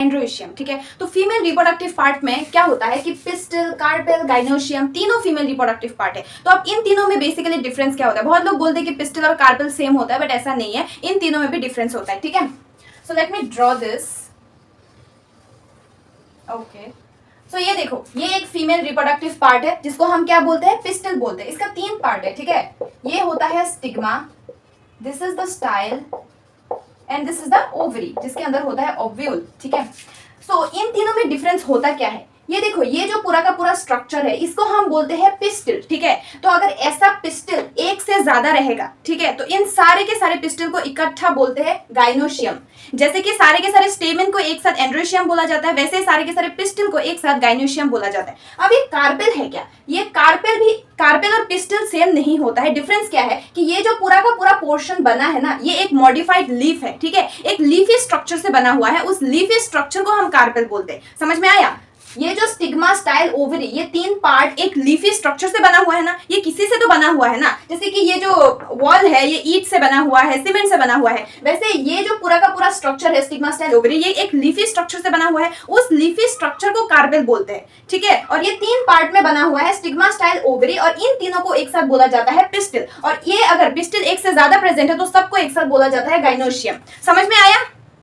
Androecium, ठीक है। तो फीमेल रिप्रोडक्टिव पार्ट में क्या होता है कि पिस्टल, कार्पेल, गाइनोशियम तीनों फीमेल रिप्रोडक्टिव पार्ट है। तो अब इन तीनों में बेसिकली डिफरेंस क्या होता है? बहुत लोग बोलते हैं कि पिस्टल और कार्पेल सेम होता है, बट ऐसा नहीं है, इन तीनों में भी डिफरेंस होता है, ठीक है। So let me draw this, okay. So ये देखो, ये एक फीमेल रिप्रोडक्टिव पार्ट है जिसको हम क्या बोलते हैं? पिस्टल बोलते हैं। इसका 3 पार्ट है, ठीक है। ये होता है stigma, this is the style and this is the ovary, जिसके अंदर होता है ओव्यूल, ठीक है। सो इन तीनों में डिफरेंस होता क्या है? ये देखो, ये जो पूरा का पूरा स्ट्रक्चर है इसको हम बोलते हैं पिस्टल, ठीक है। तो अगर ऐसा पिस्टल एक से ज्यादा रहेगा, ठीक है, तो इन सारे के सारे पिस्टल को इकट्ठा बोलते हैं गाइनोशियम। जैसे कि सारे के सारे स्टेमेन को एक साथ एंड्रोशियम बोला जाता है, वैसे सारे के सारे पिस्टल को एक साथ गाइनोशियम बोला जाता है। अब ये कार्पेल है क्या? ये कार्पेल और पिस्टल सेम नहीं होता है। डिफरेंस क्या है कि ये जो पूरा का पूरा पोर्शन बना है ना, ये एक मॉडिफाइड लीफ है, ठीक है। एक लीफी स्ट्रक्चर से बना हुआ है, उस लीफी स्ट्रक्चर को हम कार्पेल बोलते हैं। समझ में आया? ये जो स्टिग्मा, स्टाइल, ओवरी, ये 3 पार्ट एक लीफी स्ट्रक्चर से बना हुआ है ना, ये किसी से तो बना हुआ है ना। जैसे कि ये जो वॉल है ये ईंट से बना हुआ है, सीमेंट से बना हुआ है, वैसे ये जो पूरा का पूरा स्ट्रक्चर है स्टिग्मा, स्टाइल, ओवरी, ये एक लीफी स्ट्रक्चर से बना हुआ है। उस लीफी स्ट्रक्चर को कार्पेल बोलते हैं, ठीक है। और ये 3 पार्ट में बना हुआ है, स्टिग्मा, स्टाइल, ओवरी, और इन तीनों को एक साथ बोला जाता है पिस्टल। और ये अगर पिस्टल एक से ज्यादा प्रेजेंट है तो सबको एक साथ बोला जाता है गाइनोशियम। समझ में आया?